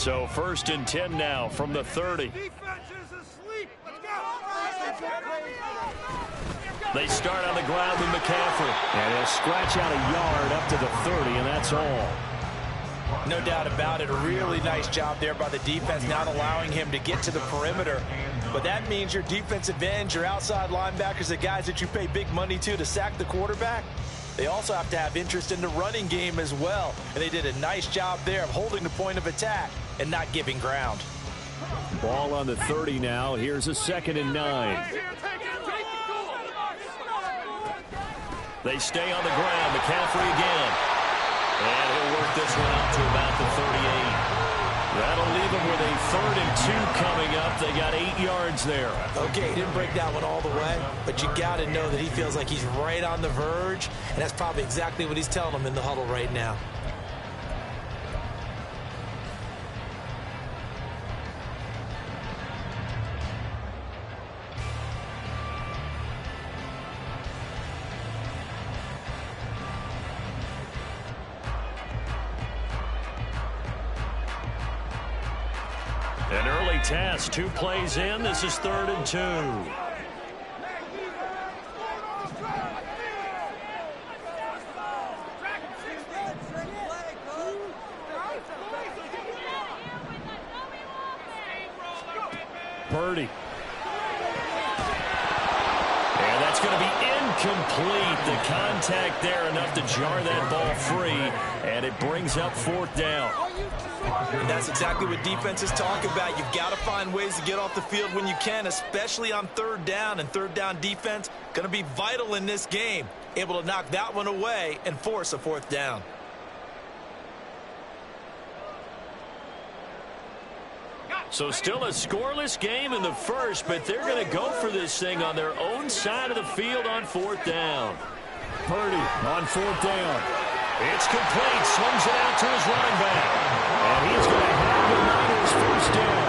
So 1st and 10 now from the 30. They start on the ground with McCaffrey. And he'll scratch out a yard up to the 30, and that's all. No doubt about it. A really nice job there by the defense, not allowing him to get to the perimeter. But that means your defensive ends, your outside linebackers, the guys that you pay big money to sack the quarterback, they also have to have interest in the running game as well. And they did a nice job there of holding the point of attack and not giving ground. Ball on the 30 now. Here's a 2nd and 9. They stay on the ground. McCaffrey again. And he'll work this one out to about the 38. That'll leave them with a 3rd and 2 coming up. They got 8 yards there. Okay, he didn't break that one all the way, but you got to know that he feels like he's right on the verge, and that's probably exactly what he's telling them in the huddle right now. An early test, 2 plays in. This is 3rd and 2. Purdy. And that's going to be incomplete. The contact there enough to jar that ball free, and it brings up 4th down. And that's exactly what defenses talk about. You've got to find ways to get off the field when you can, especially on 3rd down. And 3rd down defense going to be vital in this game. Able to knock that one away and force a 4th down. So still a scoreless game in the first, but they're going to go for this thing on their own side of the field on 4th down. Purdy on 4th down. It's complete. Swings it out to his running back. And he's going to have the Niners 1st down.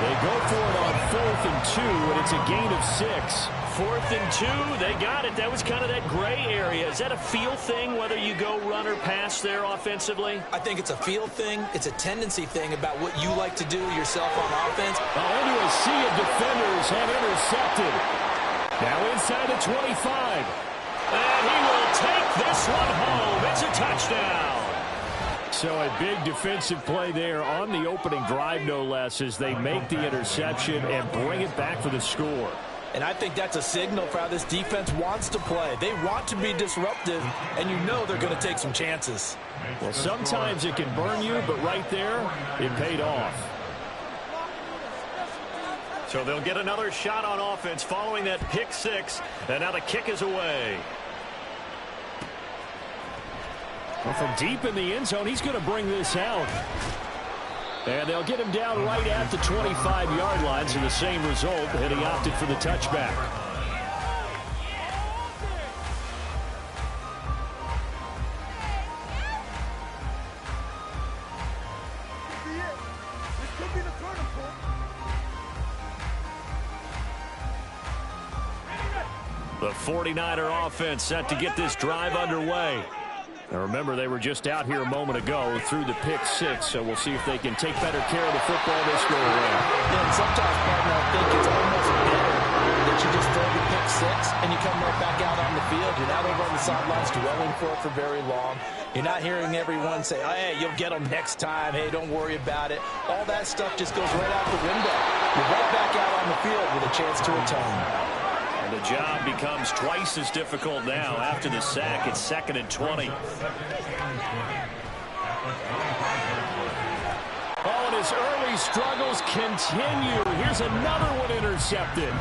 They go for it on 4th and 2, and it's a gain of 6. 4th and 2, they got it. That was kind of that gray area. Is that a feel thing, whether you go run or pass there offensively? I think it's a feel thing. It's a tendency thing about what you like to do yourself on offense. Into a sea of defenders have intercepted. Now inside the 25. And he will take this one home. It's a touchdown. So a big defensive play there on the opening drive, no less, as they make the interception and bring it back for the score. And I think that's a signal for how this defense wants to play. They want to be disruptive, and you know they're going to take some chances. Well, sometimes it can burn you, but right there, it paid off. So they'll get another shot on offense following that pick 6, and now the kick is away. Well, from deep in the end zone, he's going to bring this out. And they'll get him down right at the 25-yard line, so the same result, and he opted for the touchback. The 49er offense set to get this drive underway. Now remember, they were just out here a moment ago through the pick 6, so we'll see if they can take better care of the football this go around. Yeah, and sometimes, partner, I think it's almost better that you just throw the pick 6 and you come right back out on the field. You're not over on the sidelines dwelling for it for very long. You're not hearing everyone say, oh, hey, you'll get them next time. Hey, don't worry about it. All that stuff just goes right out the window. You're right back out on the field with a chance to atone. The job becomes twice as difficult now after the sack. It's 2nd and 20. Oh, and his early struggles continue. Here's another one intercepted.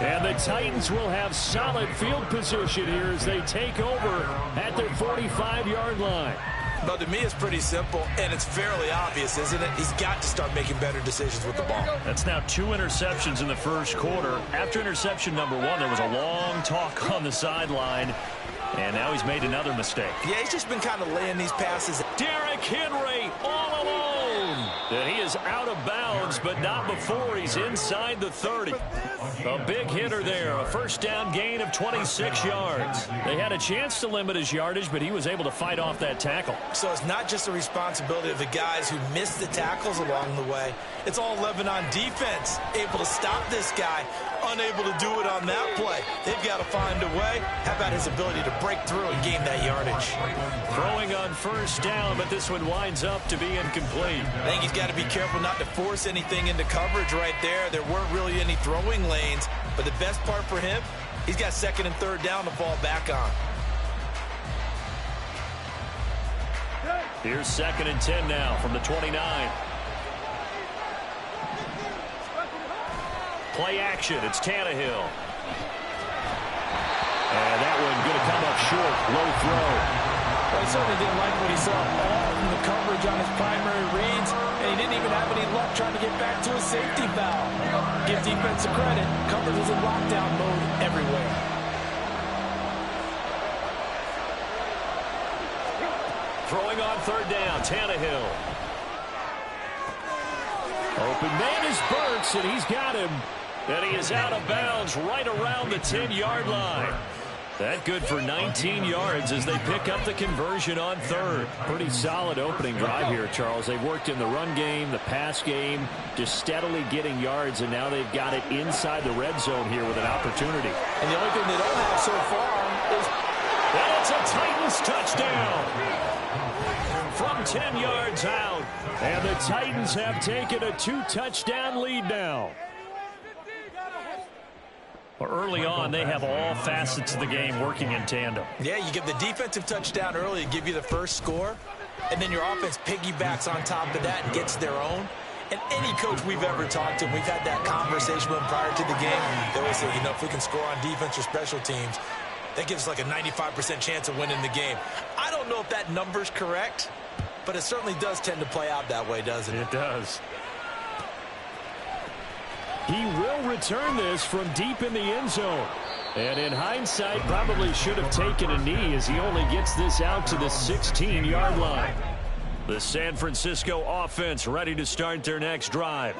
And the Titans will have solid field position here as they take over at their 45-yard line. But to me, it's pretty simple, and it's fairly obvious, isn't it? He's got to start making better decisions with the ball. That's now 2 interceptions in the first quarter. After interception number 1, there was a long talk on the sideline, and now he's made another mistake. Yeah, he's just been kind of laying these passes. Derrick Henry all alone. And he is out of bounds, but not before he's inside the 30. A big hitter there, a first down gain of 26 yards. They had a chance to limit his yardage, but he was able to fight off that tackle. So it's not just the responsibility of the guys who missed the tackles along the way. It's all 11 on defense, able to stop this guy, unable to do it on that play. They've got to find a way. How about his ability to break through and gain that yardage? Throwing on first down, but this one winds up to be incomplete. I think he's got to be careful not to force anything into coverage right there. There weren't really any throwing lanes, but the best part for him, he's got second and third down to fall back on. Here's second and 10 now from the 29. Play action, it's Tannehill. And that one going to come up short, low throw. Well, he certainly didn't like what he saw all from the coverage on his primary reads, and he didn't even have any luck trying to get back to a safety foul. Give defensive credit, coverage was in lockdown mode everywhere. Throwing on third down, Tannehill. Open man is Burks, and he's got him. And he is out of bounds right around the 10-yard line. That good for 19 yards as they pick up the conversion on third. Pretty solid opening drive here, Charles. They've worked in the run game, the pass game, just steadily getting yards, and now they've got it inside the red zone here with an opportunity. And the only thing they don't have so far is... And it's a Titans touchdown from 10 yards out. And the Titans have taken a 2-touchdown lead now. Early on, they have all facets of the game working in tandem. Yeah, you give the defensive touchdown early to give you the first score, and then your offense piggybacks on top of that and gets their own. And any coach we've ever talked to, we've had that conversation with them prior to the game. They always say, you know, if we can score on defense or special teams, that gives us like a 95% chance of winning the game. I don't know if that number's correct, but it certainly does tend to play out that way, doesn't it? It does. He will return this from deep in the end zone. And in hindsight, probably should have taken a knee as he only gets this out to the 16-yard line. The San Francisco offense ready to start their next drive.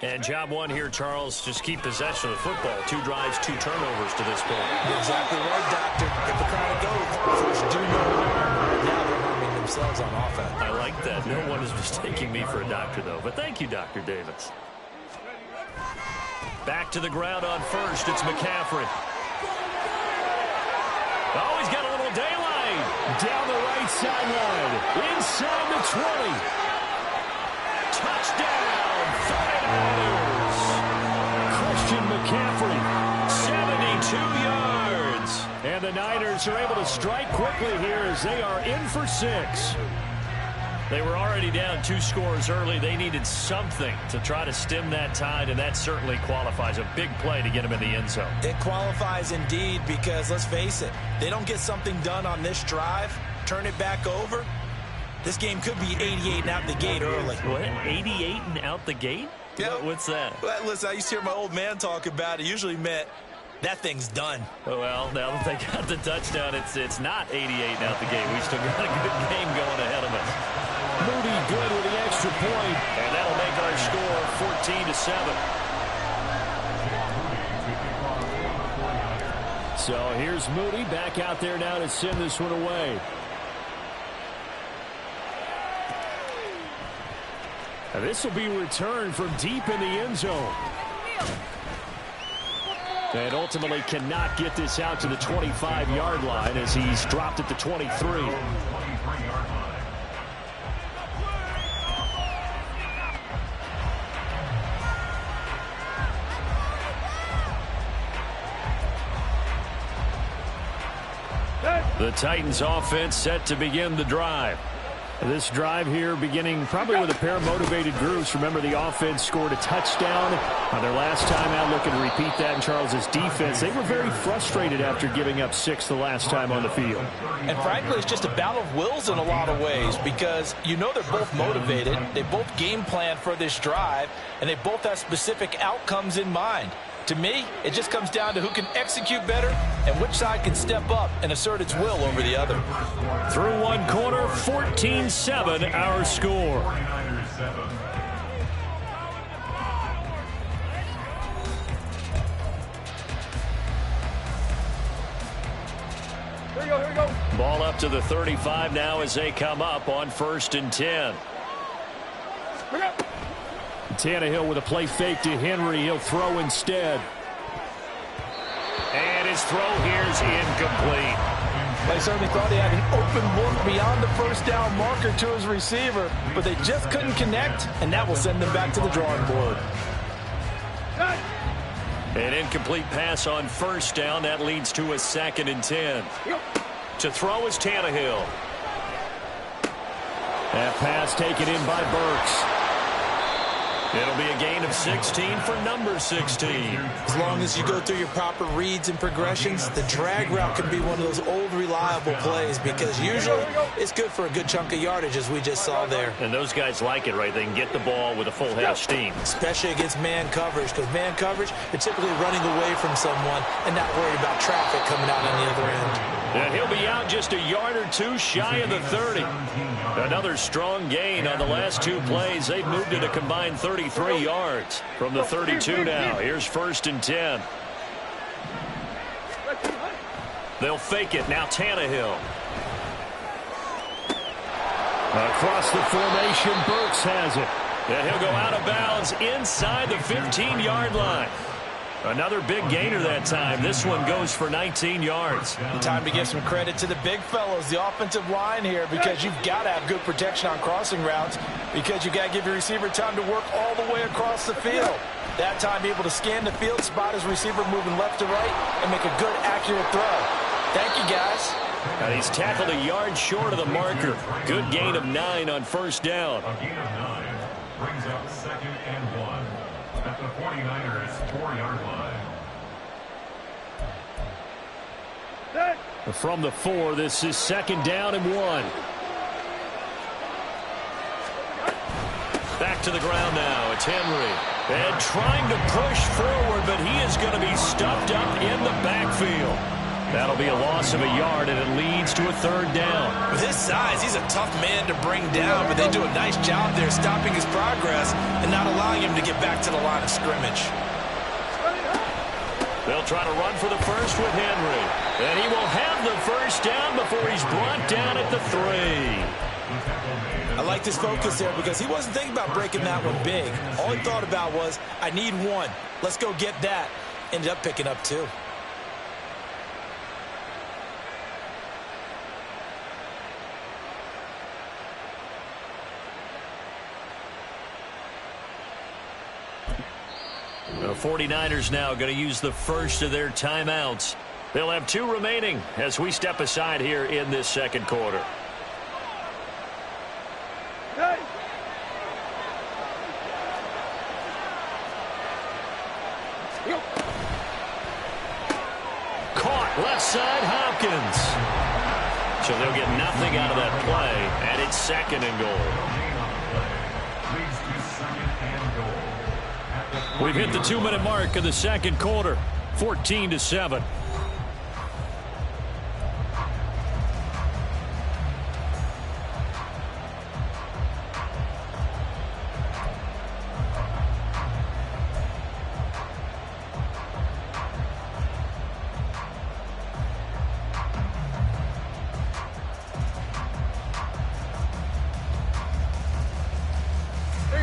And job one here, Charles, just keep possession of the football. 2 drives, 2 turnovers to this point. You're exactly right, Doctor. Get the crowd to go. First do no harm. Now they're harming themselves on offense. I like that. No one is mistaking me for a doctor, though. But thank you, Dr. Davis. Back to the ground on first. It's McCaffrey. Oh, he's got a little daylight. Down the right sideline. Inside the 20. Touchdown, 49ers. Christian McCaffrey, 72 yards. And the Niners are able to strike quickly here as they are in for 6. They were already down 2 scores early. They needed something to try to stem that tide, and that certainly qualifies. A big play to get them in the end zone. It qualifies indeed because, let's face it, they don't get something done on this drive, turn it back over, this game could be 88 and out the gate early. What, 88 and out the gate? Yeah. What's that? Well, listen, I used to hear my old man talk about it. Usually meant that thing's done. Well, now that they got the touchdown, it's not 88 and out the gate. We still got a good game going ahead of us. Moody good with the extra point, and that'll make our score 14-7. So here's Moody back out there now to send this one away. And this will be returned from deep in the end zone. And ultimately cannot get this out to the 25-yard line as he's dropped at the 23. The Titans offense set to begin the drive. This drive here beginning probably with a pair of motivated groups. Remember, the offense scored a touchdown on their last time out. Looking to repeat that in Charles's defense. They were very frustrated after giving up 6 the last time on the field. And frankly, it's just a battle of wills in a lot of ways because you know they're both motivated. They both game plan for this drive, and they both have specific outcomes in mind. To me, it just comes down to who can execute better and which side can step up and assert its will over the other. Through one quarter, 14-7 our score. Ball up to the 35 now as they come up on 1st and 10. Tannehill with a play fake to Henry. He'll throw instead. And his throw here's incomplete. They certainly thought he had an open look beyond the first down marker to his receiver, but they just couldn't connect, and that will send them back to the drawing board. An incomplete pass on 1st down. That leads to a 2nd and 10. To throw is Tannehill. That pass taken in by Burks. It'll be a gain of 16 for number 16. As long as you go through your proper reads and progressions, the drag route can be one of those old reliable plays because usually it's good for a good chunk of yardage as we just saw there. And those guys like it, right? They can get the ball with a full head of steam. Especially against man coverage because man coverage, you're typically running away from someone and not worried about traffic coming out on the other end. And he'll be out just a yard or two shy of the 30. Another strong gain on the last 2 plays. They've moved it a combined 33 yards from the 32 now. Here's 1st and 10. They'll fake it. Now Tannehill. Across the formation, Burks has it. And he'll go out of bounds inside the 15-yard line. Another big gainer that time. This one goes for 19 yards. Time to give some credit to the big fellows, the offensive line here, because you've got to have good protection on crossing routes because you've got to give your receiver time to work all the way across the field. That time, be able to scan the field, spot his receiver moving left to right, and make a good, accurate throw. Thank you, guys. And he's tackled a yard short of the marker. Good gain of 9 on 1st down. A gain of 9 brings up 2nd and 1 at the 49ers 4-yard line. From the 4, this is 2nd down and 1. Back to the ground now. It's Henry. And trying to push forward, but he is going to be stuffed up in the backfield. That'll be a loss of a yard, and it leads to a 3rd down. With his size, he's a tough man to bring down, but they do a nice job there stopping his progress and not allowing him to get back to the line of scrimmage. They'll try to run for the first with Henry. And he will have the 1st down before he's brought down at the 3. I like this focus there because he wasn't thinking about breaking that one big. All he thought about was, I need 1. Let's go get that. Ended up picking up 2. The 49ers now going to use the first of their timeouts. They'll have 2 remaining as we step aside here in this 2nd quarter. Caught left side, Hopkins. So they'll get nothing out of that play, and it's 2nd and goal. We've hit the 2-minute mark of the 2nd quarter, 14-7.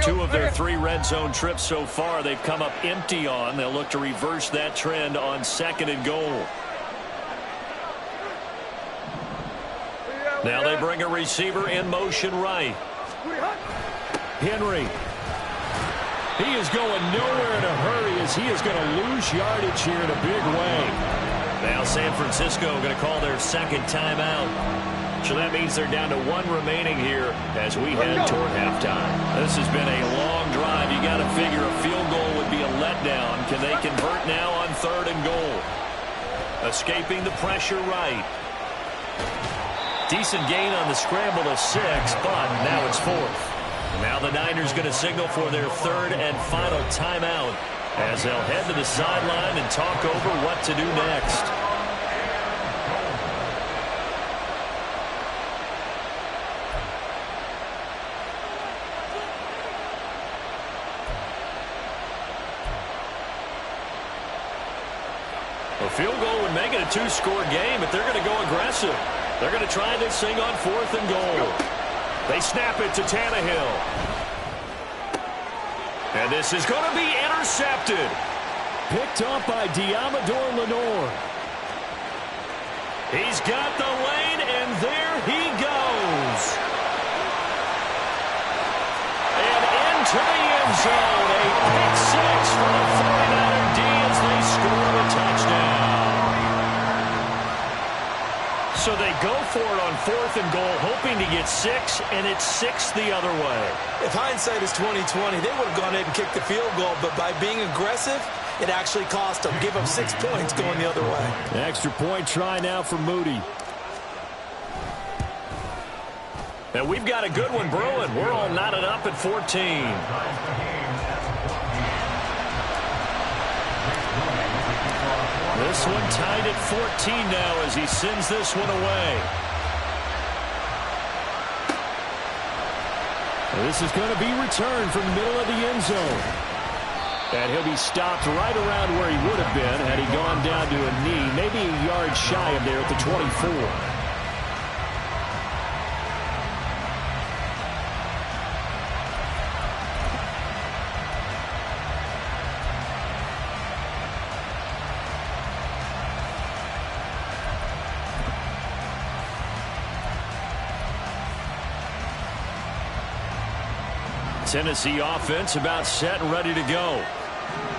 Two of their 3 red zone trips so far, they've come up empty on. They'll look to reverse that trend on 2nd and goal. Now they bring a receiver in motion right. Henry. He is going nowhere in a hurry as he is going to lose yardage here in a big way. Now San Francisco going to call their 2nd timeout. So that means they're down to 1 remaining here as we head toward halftime. This has been a long drive. You got to figure a field goal would be a letdown. Can they convert now on 3rd and goal? Escaping the pressure right. Decent gain on the scramble of 6, but now it's 4th. Now the Niners going to signal for their 3rd and final timeout as they'll head to the sideline and talk over what to do next. field goal would make it a two-score game, but they're going to go aggressive. They're going to try this thing on 4th and goal. They snap it to Tannehill. And this is going to be intercepted. Picked up by Diamador Lenore. He's got the lane, and there he goes. And into the end zone. A pick six for the 49er D as they score a touchdown. So they go for it on 4th and goal, hoping to get 6, and it's 6 the other way. If hindsight is 20/20, they would have gone ahead and kicked the field goal, but by being aggressive, it actually cost them. Give them 6 points going the other way. An extra point try now for Moody. And we've got a good one brewing. We're all knotted up at 14. This one tied at 14 now as he sends this one away. This is going to be returned from the middle of the end zone. And he'll be stopped right around where he would have been had he gone down to a knee, maybe a yard shy of there at the 24. Tennessee offense about set and ready to go.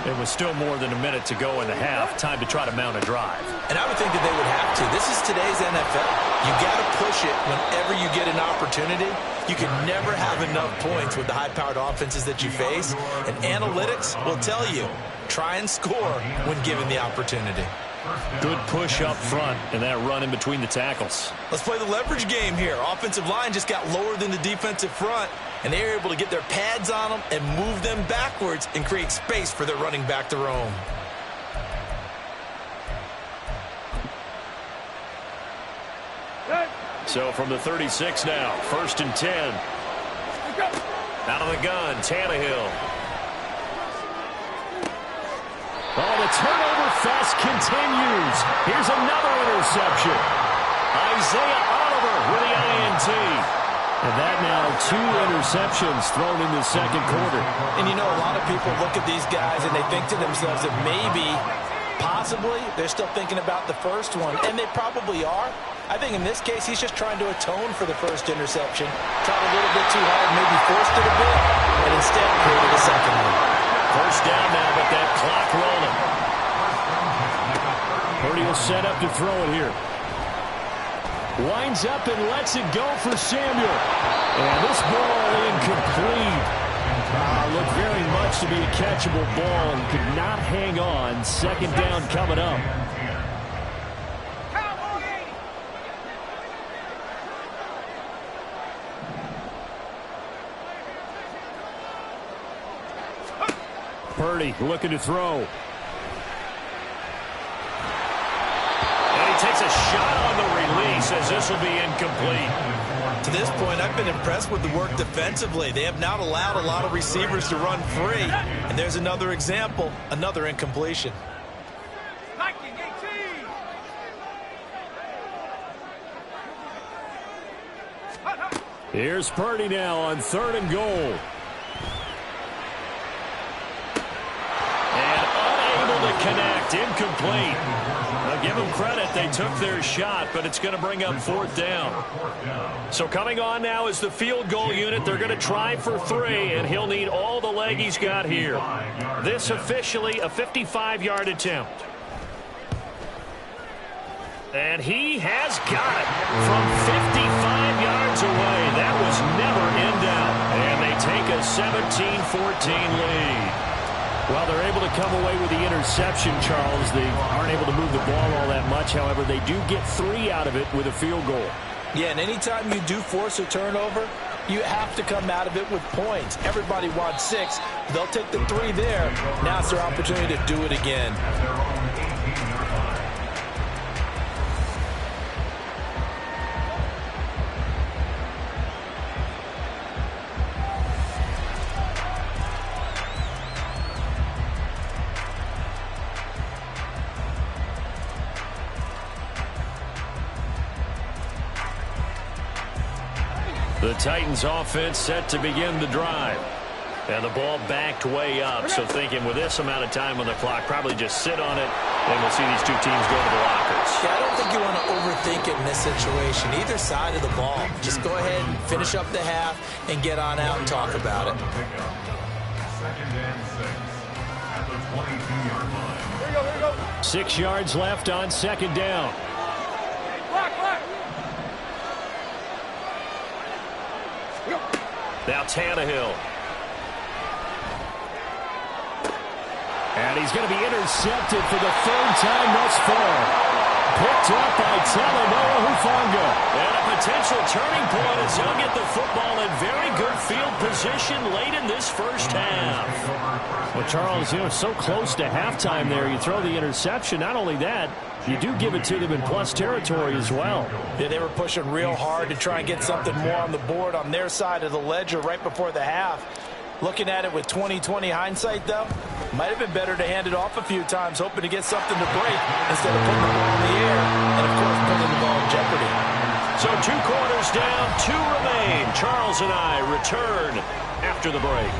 It was still more than a minute to go in the half. Time to try to mount a drive. And I would think that they would have to. This is today's NFL. You got to push it whenever you get an opportunity. You can never have enough points with the high-powered offenses that you face. And analytics will tell you, try and score when given the opportunity. Good push up front and that run in between the tackles. Let's play the leverage game here. Offensive line just got lower than the defensive front, and they were able to get their pads on them and move them backwards and create space for their running back to roam. So from the 36 now, 1st and 10. Out of the gun, Tannehill. Oh, the turnover fest continues. Here's another interception. Isaiah Oliver with the INT. And that now 2 interceptions thrown in the second quarter. And you know, a lot of people look at these guys and they think to themselves that maybe, possibly, they're still thinking about the first one. And they probably are. I think in this case, he's just trying to atone for the first interception. Tried a little bit too hard, maybe forced it a bit, and instead created a second one. First down now, but that clock rolling. Purdy will set up to throw it here. Winds up and lets it go for Samuel. And this ball incomplete. Looked very much to be a catchable ball and could not hang on. Second down coming up. Purdy looking to throw. And he takes a shot on the release as this will be incomplete. To this point, I've been impressed with the work defensively. They have not allowed a lot of receivers to run free. And there's another example, another incompletion. Here's Purdy now on 3rd and goal. Connect, incomplete. Now give them credit, they took their shot, but it's going to bring up 4th down. So coming on now is the field goal unit. They're going to try for 3, and he'll need all the leg he's got here. This officially a 55-yard attempt. And he has got it from 55 yards away. That was never in doubt. And they take a 17-14 lead. Well, they're able to come away with the interception, Charles. They aren't able to move the ball all that much. However, they do get 3 out of it with a field goal. Yeah, and anytime you do force a turnover, you have to come out of it with points. Everybody wants 6. They'll take the 3 there. Now it's their opportunity to do it again. Titans offense set to begin the drive. And the ball backed way up, so thinking with this amount of time on the clock, probably just sit on it, and we'll see these two teams go to the lockers. Yeah, I don't think you want to overthink it in this situation. Either side of the ball. Just go ahead and finish up the half and get on out and talk about it. 2nd and 6 at the 22-yard line. Here we go. 6 yards left on 2nd down. Now Tannehill. And he's going to be intercepted for the 3rd time thus far. Picked up by Talanoa Hufanga. And a potential turning point as he'll get the football in very good field position late in this first half. Well, Charles, you know, so close to halftime there. You throw the interception. Not only that, you do give it to them in plus territory as well. Yeah, they were pushing real hard to try and get something more on the board on their side of the ledger right before the half. Looking at it with 20/20 hindsight, though, might have been better to hand it off a few times, hoping to get something to break instead of putting the ball in the air and, of course, putting the ball in jeopardy. So 2 quarters down, 2 remain. Charles and I return after the break.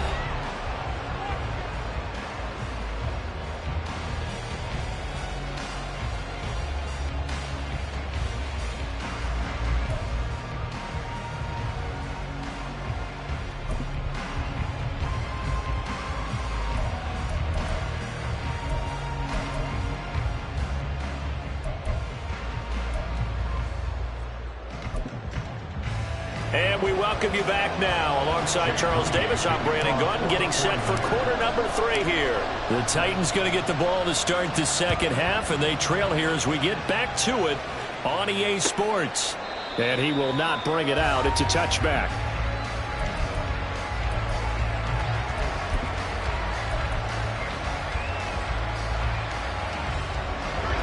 And we welcome you back now. Alongside Charles Davis, I'm Brandon Gordon, getting set for quarter number 3 here. The Titans going to get the ball to start the second half, and they trail here as we get back to it on EA Sports. And he will not bring it out. It's a touchback.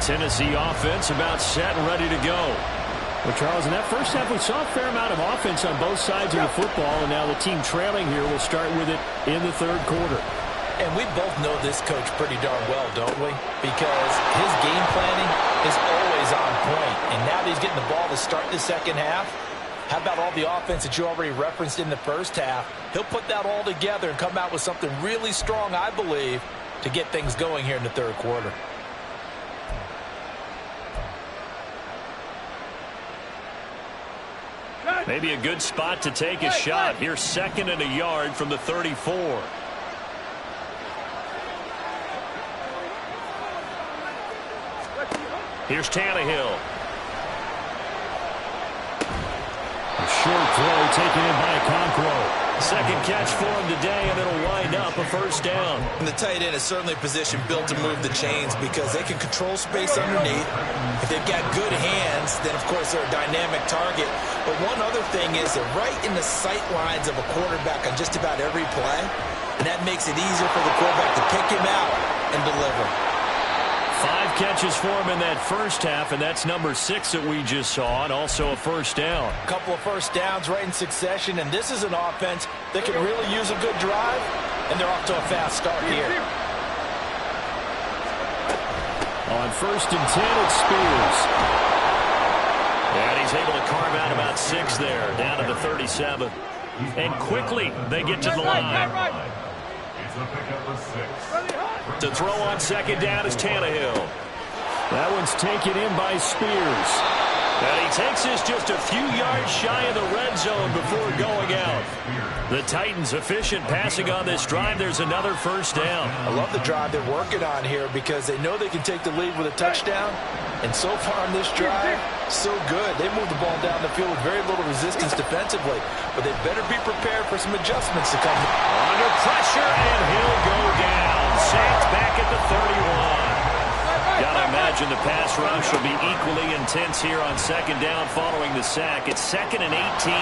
Tennessee offense about set and ready to go. Well, Charles, in that first half, we saw a fair amount of offense on both sides of the football, and now the team trailing here will start with it in the 3rd quarter. And we both know this coach pretty darn well, don't we? Because his game planning is always on point. And now that he's getting the ball to start the second half, how about all the offense that you already referenced in the first half? He'll put that all together and come out with something really strong, I believe, to get things going here in the 3rd quarter. Maybe a good spot to take a shot. Here's 2nd and a yard from the 34. Here's Tannehill. A short throw taken in by Okonkwo. Second catch for him today, and it'll wind up a first down. And the tight end is certainly a position built to move the chains because they can control space underneath. If they've got good hands, then, of course, they're a dynamic target. But one other thing is they're right in the sight lines of a quarterback on just about every play, and that makes it easier for the quarterback to pick him out and deliver. 5 catches for him in that first half, and that's number 6 that we just saw, and also a first down. A couple of first downs right in succession, and this is an offense that can really use a good drive, and they're off to a fast start here. On 1st and 10, it's Spears. And he's able to carve out about 6 there, down to the 37. And quickly, they get to the line. It's a pickup of 6. To throw on 2nd down is Tannehill. That one's taken in by Spears. And he takes this just a few yards shy of the red zone before going out. The Titans efficient passing on this drive. There's another first down. I love the drive they're working on here because they know they can take the lead with a touchdown. And so far on this drive, so good. They moved the ball down the field with very little resistance defensively. But they better be prepared for some adjustments to come. Under pressure, and he'll go down. Sacked back at the 31. Gotta imagine the pass rush will be equally intense here on 2nd down following the sack. It's 2nd and 18.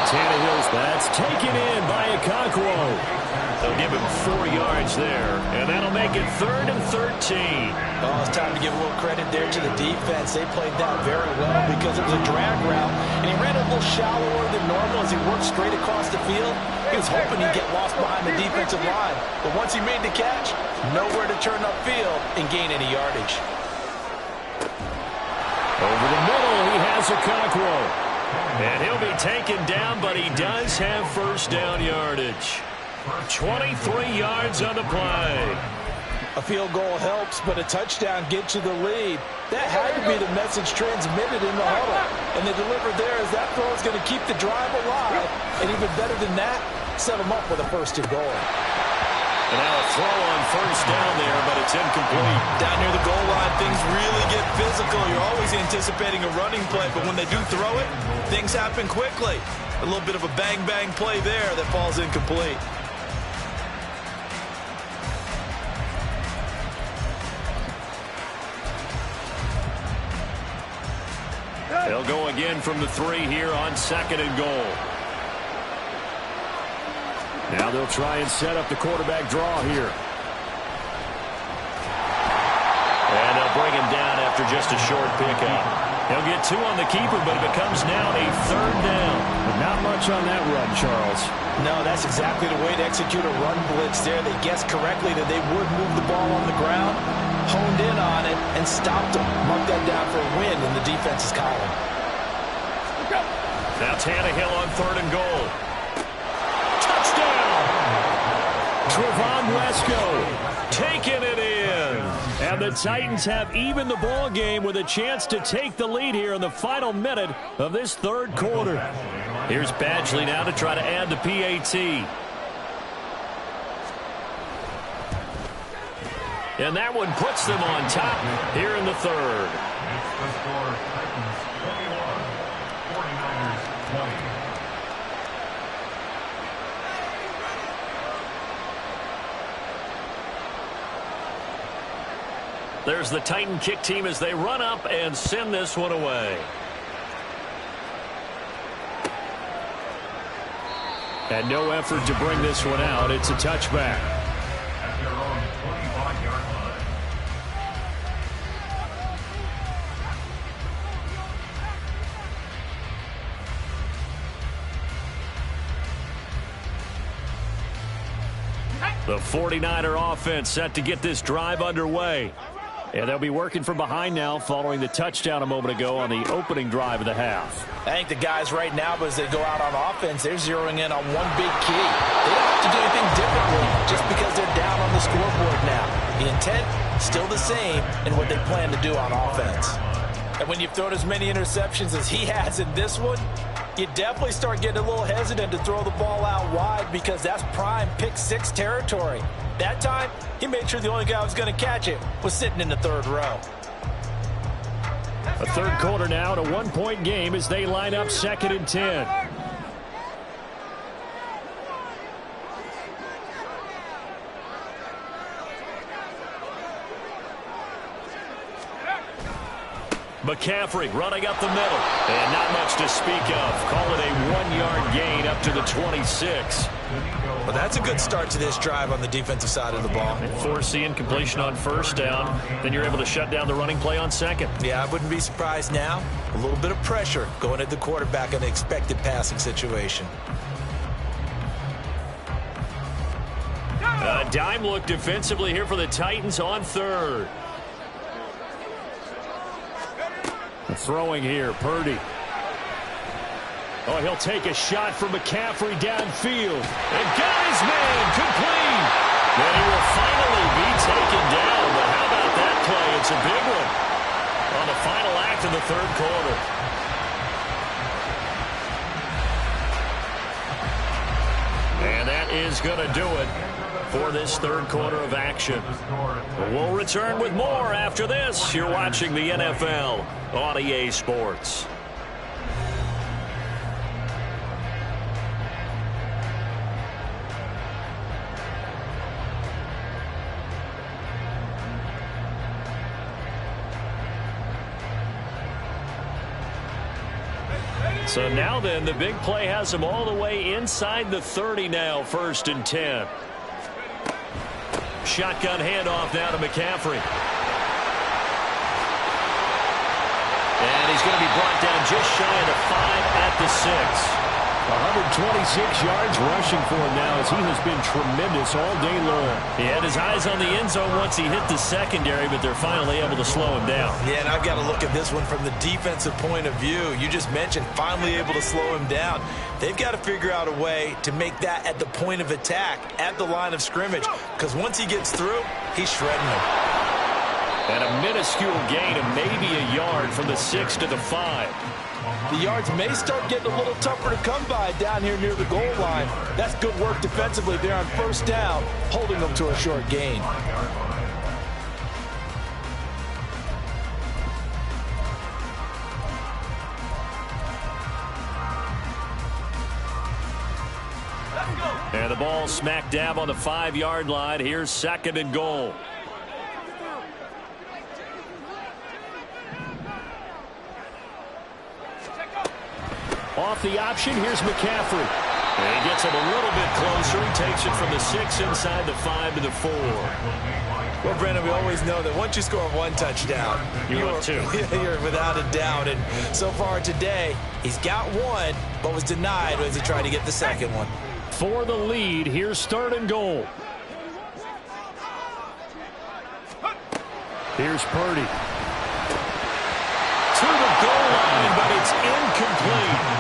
Tannehill's that's taken in by Okonkwo. They'll give him 4 yards there, and that'll make it 3rd and 13. Oh, it's time to give a little credit there to the defense. They played that very well because it was a drag route, and he ran a little shallower than normal as he worked straight across the field. He was hoping he'd get lost behind the defensive line, but once he made the catch, nowhere to turn upfield and gain any yardage. Over the middle, he has Okonkwo. And he'll be taken down, but he does have first down yardage. 23 yards on the play. A field goal helps, but a touchdown gets you the lead. That had to be the message transmitted in the huddle. And they delivered there as that throw is going to keep the drive alive. And even better than that, set them up with a first and goal. And now a throw on first down there, but it's incomplete. Down near the goal line, things really get physical. You're always anticipating a running play, but when they do throw it, things happen quickly. A little bit of a bang-bang play there that falls incomplete. They'll go again from the 3 here on second and goal. Now they'll try and set up the quarterback draw here. And they'll bring him down after just a short pickup. He'll get 2 on the keeper, but it becomes now a third down. But not much on that run, Charles. No, that's exactly the way to execute a run blitz there. They guessed correctly that they would move the ball on the ground, honed in on it, and stopped them. Mark that down for a win in the defense's column. Now Tannehill on third and goal. Touchdown! Trevon Wesco taking it in. And the Titans have even the ball game with a chance to take the lead here in the final minute of this third quarter. Here's Badgley now to try to add the PAT. And that one puts them on top here in the third. There's the Titan kick team as they run up and send this one away. And no effort to bring this one out. It's a touchback. At their own 25-yard line. The 49er offense set to get this drive underway. And they'll be working from behind now following the touchdown a moment ago on the opening drive of the half. I think the guys right now, as they go out on offense, they're zeroing in on one big key. They don't have to do anything differently just because they're down on the scoreboard now. The intent, still the same in what they plan to do on offense. And when you've thrown as many interceptions as he has in this one, you definitely start getting a little hesitant to throw the ball out wide because that's prime pick 6 territory. That time, he made sure the only guy who was going to catch it was sitting in the third row. A third quarter now, and a one-point game as they line up second and 10. McCaffrey running up the middle. And not much to speak of. Call it a 1-yard gain up to the 26. Well, that's a good start to this drive on the defensive side of the ball. Force the incompletion on first down. Then you're able to shut down the running play on second. Yeah, I wouldn't be surprised now. A little bit of pressure going at the quarterback in the expected passing situation. A dime look defensively here for the Titans on third. Throwing here, Purdy. Oh, he'll take a shot from McCaffrey downfield. And got his man complete. And he will finally be taken down. But how about that play? It's a big one on the final act of the third quarter. And that is going to do it for this third quarter of action. We'll return with more after this. You're watching the NFL on EA Sports. So now then, the big play has them all the way inside the 30 now, first and 10. Shotgun handoff now to McCaffrey. And he's going to be brought down just shy of the 5 at the 6. 126 yards rushing for him now as he has been tremendous all day long. He had his eyes on the end zone once he hit the secondary, but they're finally able to slow him down. Yeah, and I've got to look at this one from the defensive point of view. You just mentioned finally able to slow him down. They've got to figure out a way to make that at the point of attack, at the line of scrimmage, because once he gets through, he's shredding them. And a minuscule gain of maybe a yard from the 6 to the 5. The yards may start getting a little tougher to come by down here near the goal line. That's good work defensively there on first down, holding them to a short gain. And the ball smack dab on the 5-yard line. Here's 2nd and goal. Off the option, here's McCaffrey. And he gets it a little bit closer. He takes it from the 6 inside the 5 to the 4. Well, Brandon, we always know that once you score one touchdown, you're without a doubt. And so far today, he's got one, but was denied as he tried to get the second one. For the lead, here's 3rd and goal. Here's Purdy. To the goal line, but it's incomplete.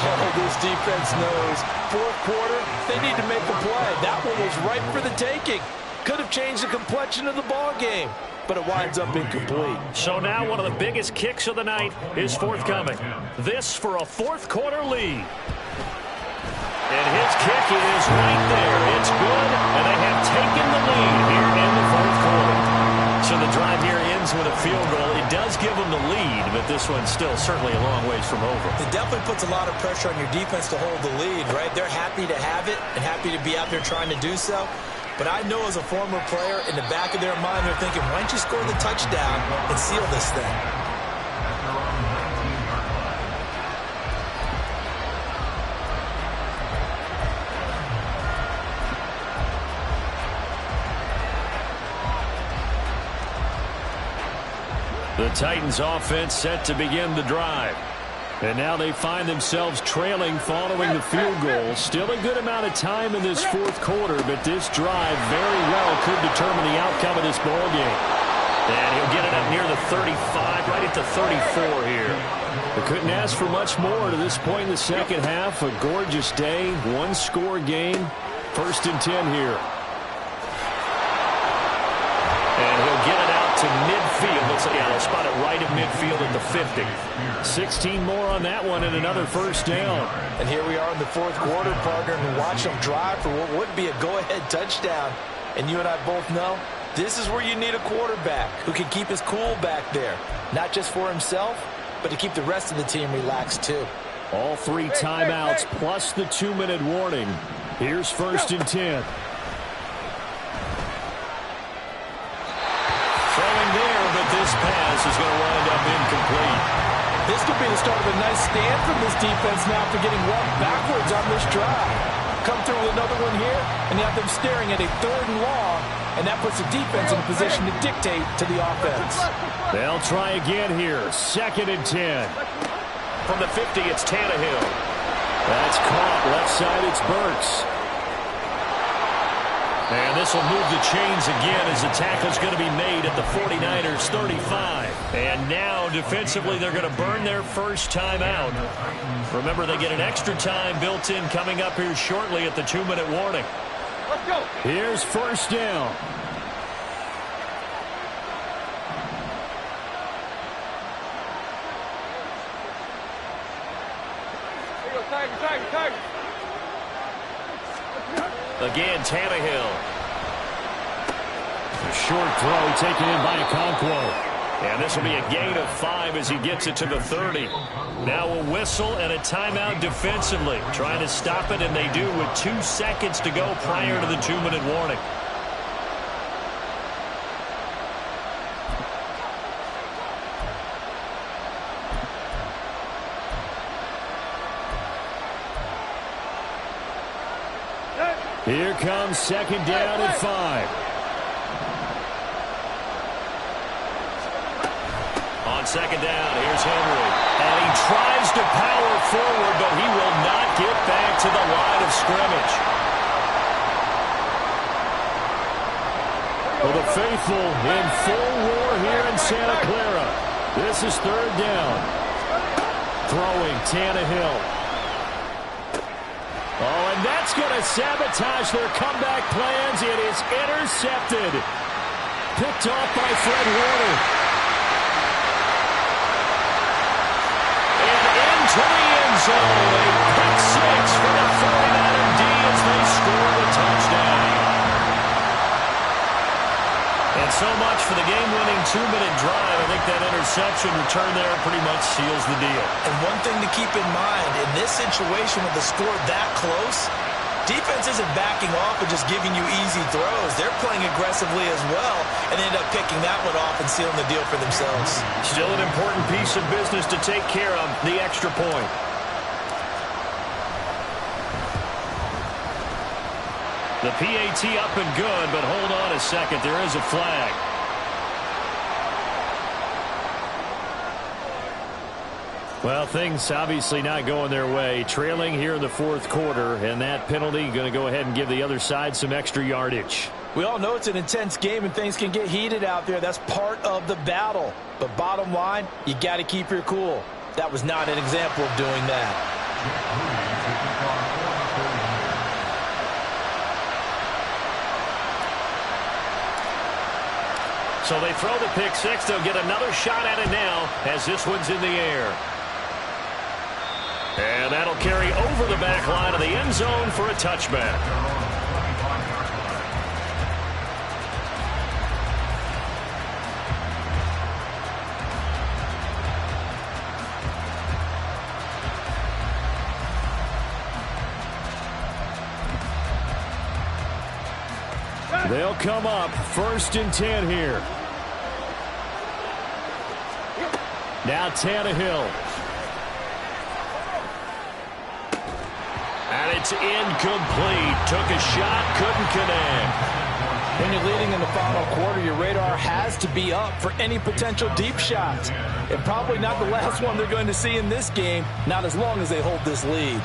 Oh, this defense knows. 4th quarter, they need to make a play. That one was right for the taking. Could have changed the complexion of the ball game, but it winds up incomplete. So now one of the biggest kicks of the night is forthcoming. This for a 4th quarter lead. And his kick is right there. It's good, and they have taken the lead here in the 4th quarter. So the drive here ends with a field goal. It does give them the lead, but this one's still certainly a long ways from over. It definitely puts a lot of pressure on your defense to hold the lead, right? They're happy to have it and happy to be out there trying to do so. But I know as a former player, in the back of their mind, they're thinking, why don't you score the touchdown and seal this thing? The Titans offense set to begin the drive. And now they find themselves trailing following the field goal. Still a good amount of time in this 4th quarter, but this drive very well could determine the outcome of this ball game. And he'll get it up near the 35, right at the 34 here. They couldn't ask for much more to this point in the second half. A gorgeous day, 1-score game. 1st and 10 here. And he'll get it out to midfield. Looks like, yeah, they'll spot it right at midfield at the 50. 16 more on that one and another 1st down. And here we are in the 4th quarter, partner, and watch them drive for what would be a go-ahead touchdown. And you and I both know this is where you need a quarterback who can keep his cool back there. Not just for himself, but to keep the rest of the team relaxed too. All 3 timeouts plus the 2-minute warning. Here's 1st and 10. Throwing there, but this pass is going to wind up incomplete. This could be the start of a nice stand from this defense now for getting walked backwards on this drive. Come through with another one here, and you have them staring at a 3rd and long, and that puts the defense in a position to dictate to the offense. They'll try again here. 2nd and 10. From the 50, it's Tannehill. That's caught. Left side, it's Burks. And this will move the chains again as the tackle's going to be made at the 49ers 35. And now defensively they're going to burn their first time out. Remember, they get an extra time built in coming up here shortly at the 2-minute warning. Let's go. Here's 1st down. Again, Tannehill. A short throw taken in by Okonkwo. And this will be a gain of 5 as he gets it to the 30. Now a whistle and a timeout defensively. Trying to stop it, and they do with 2 seconds to go prior to the 2-minute warning. Here comes 2nd down and 5. On 2nd down, here's Henry. And he tries to power forward, but he will not get back to the line of scrimmage. Well, the faithful in full roar here in Santa Clara. This is third down. Throwing Tannehill. Oh, and that's going to sabotage their comeback plans. It is intercepted. Picked off by Fred Warner. And into the end zone. A pick six for the 49er D as they score the touchdown. And so much for the game-winning 2-minute drive. I think that interception return there pretty much seals the deal. And one thing to keep in mind, in this situation with the score that close, defense isn't backing off and just giving you easy throws. They're playing aggressively as well, and they end up picking that one off and sealing the deal for themselves. Still an important piece of business to take care of, the extra point. The PAT up and good, but hold on a second. There is a flag. Well, things obviously not going their way. Trailing here in the fourth quarter, and that penalty going to go ahead and give the other side some extra yardage. We all know it's an intense game and things can get heated out there. That's part of the battle. But bottom line, you got to keep your cool. That was not an example of doing that. So they throw the pick six. They'll get another shot at it now as this one's in the air. And that'll carry over the back line of the end zone for a touchback. They'll come up 1st and 10 here. Now Tannehill. And it's incomplete. Took a shot, couldn't connect. When you're leading in the final quarter, your radar has to be up for any potential deep shots. And probably not the last one they're going to see in this game, not as long as they hold this lead.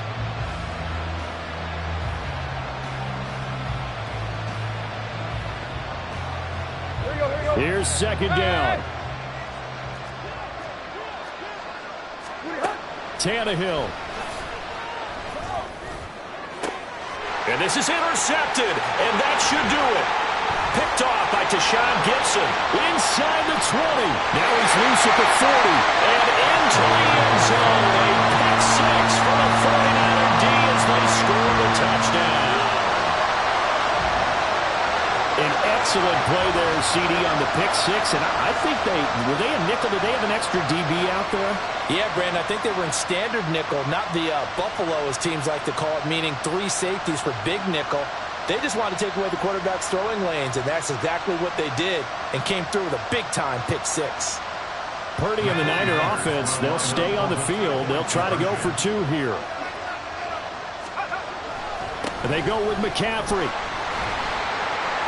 Here's 2nd down. Tannehill. And this is intercepted, and that should do it. Picked off by Tashawn Gibson. Inside the 20. Now he's loose at the 40. And into the end zone. A pick six for the 49er D as they score the touchdown. An excellent play there, CD, on the pick six. And I think were they a nickel? Did they have an extra DB out there? Yeah, Brandon, I think they were in standard nickel, not the Buffalo, as teams like to call it, meaning 3 safeties for big nickel. They just wanted to take away the quarterback's throwing lanes, and that's exactly what they did, and came through with a big-time pick six. Purdy and the Niner offense, they'll stay on the field. They'll try to go for 2 here. And they go with McCaffrey.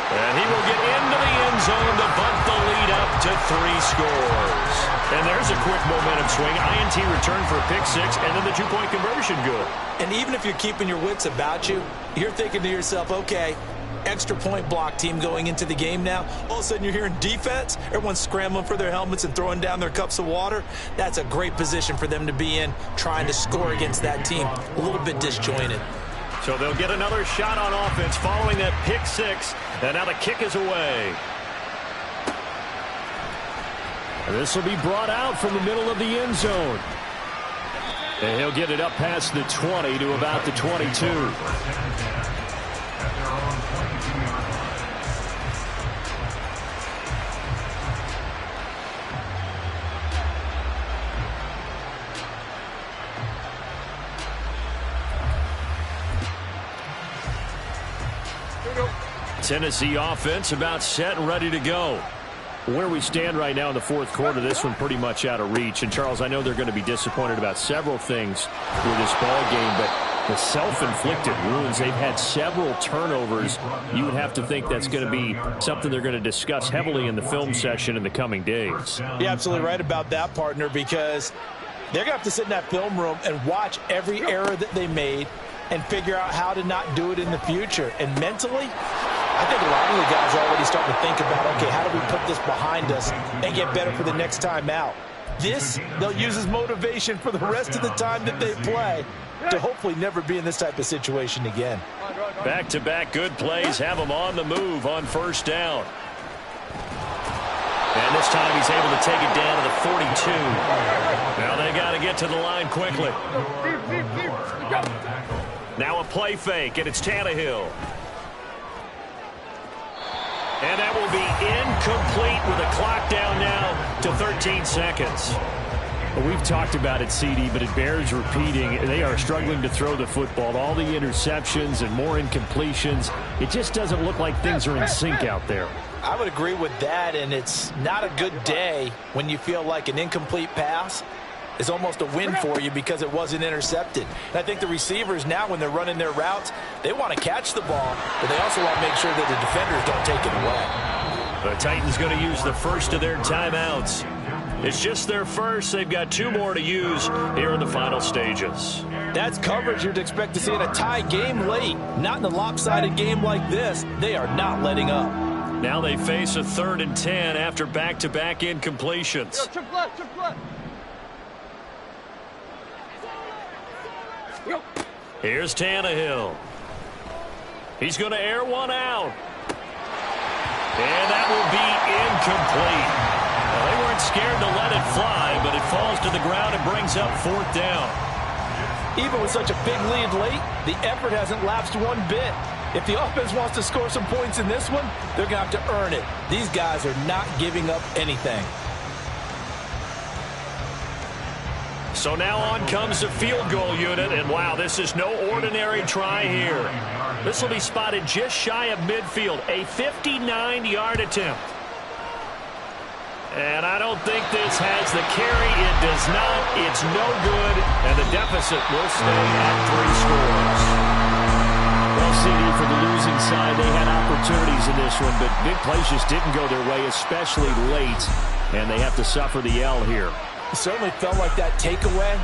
And he will get into the end zone to bump the lead up to 3 scores. And there's a quick momentum swing. INT return for a pick six, and then the 2-point conversion good. And even if you're keeping your wits about you, you're thinking to yourself, okay, extra point block team going into the game now. All of a sudden you're hearing defense. Everyone's scrambling for their helmets and throwing down their cups of water. That's a great position for them to be in, trying to score against that team. A little bit disjointed. So they'll get another shot on offense following that pick six. And now the kick is away. This will be brought out from the middle of the end zone. And he'll get it up past the 20 to about the 22. Tennessee offense about set and ready to go. Where we stand right now in the fourth quarter, this one pretty much out of reach. And, Charles, I know they're going to be disappointed about several things with this ball game, but the self-inflicted wounds, they've had several turnovers. You would have to think that's going to be something they're going to discuss heavily in the film session in the coming days. You're absolutely right about that, partner, because They're going to have to sit in that film room and watch every error that they made and figure out how to not do it in the future. And mentally, I think a lot of the guys are already starting to think about, okay, how do we put this behind us and get better for the next time out? This, they'll use as motivation for the rest of the time that they play to hopefully never be in this type of situation again. Back-to-back good plays have them on the move on first down. And this time he's able to take it down to the 42. Now they got to get to the line quickly. Now a play fake, and it's Tannehill. And that will be incomplete with a clock down now to 13 seconds. Well, we've talked about it, CD, but it bears repeating. They are struggling to throw the football. All the interceptions and more incompletions. It just doesn't look like things are in sync out there. I would agree with that, and it's not a good day when you feel like an incomplete pass is almost a win for you because it wasn't intercepted. And I think the receivers now, when they're running their routes, they want to catch the ball, but they also want to make sure that the defenders don't take it away. The Titans going to use the first of their timeouts. It's just their first. They've got 2 more to use here in the final stages. That's coverage you'd expect to see in a tie game late. Not in a lopsided game like this. They are not letting up. Now they face a 3rd and 10 after back-to-back incompletions. Here's Tannehill. He's going to air one out. And that will be incomplete. Well, they weren't scared to let it fly, but it falls to the ground and brings up 4th down. Even with such a big lead late, the effort hasn't lapsed one bit. If the offense wants to score some points in this one, they're going to have to earn it. These guys are not giving up anything. So now on comes the field goal unit, and wow, this is no ordinary try here. This will be spotted just shy of midfield, a 59-yard attempt. And I don't think this has the carry. It does not. It's no good, and the deficit will stay at 3 scores. Well, CD, for the losing side, they had opportunities in this one, but big plays just didn't go their way, especially late, and they have to suffer the L here. It certainly felt like that takeaway,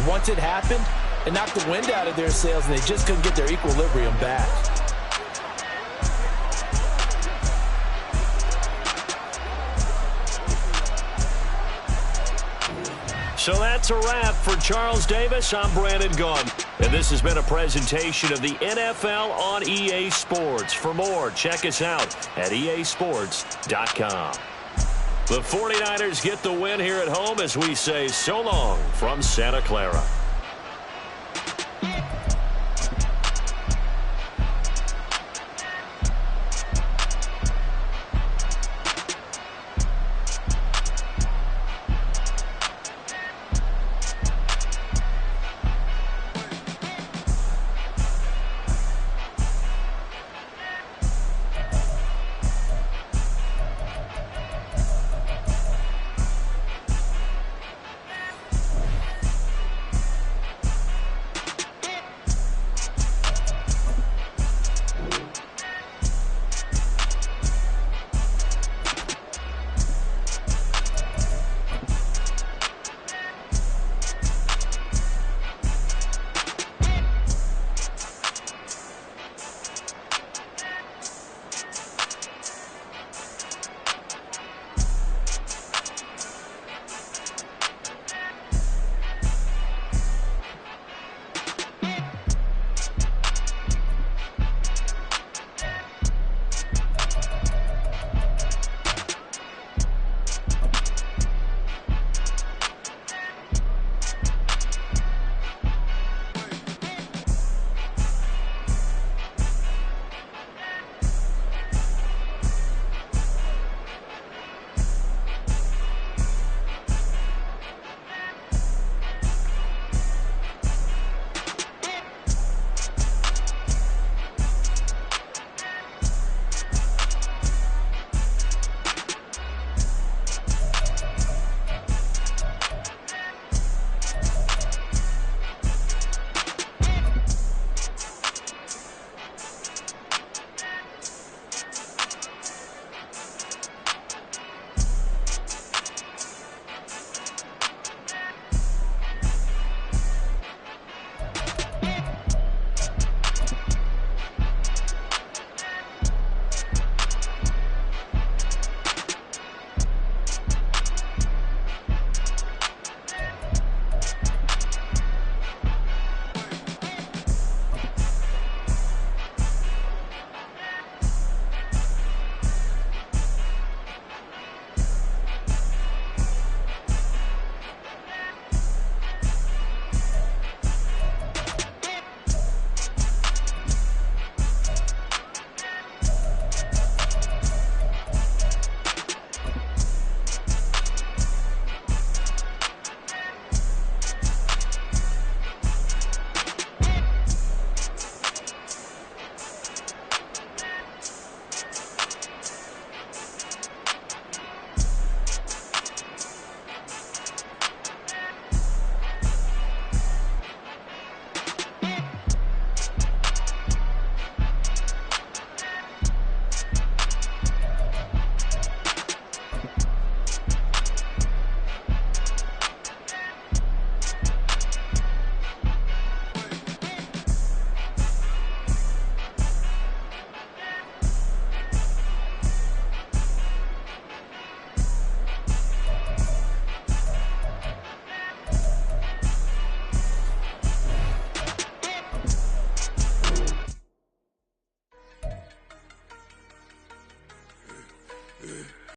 once it happened, it knocked the wind out of their sails, and they just couldn't get their equilibrium back. So that's a wrap for Charles Davis. I'm Brandon Gunn, and this has been a presentation of the NFL on EA Sports. For more, check us out at easports.com. The 49ers get the win here at home as we say so long from Santa Clara.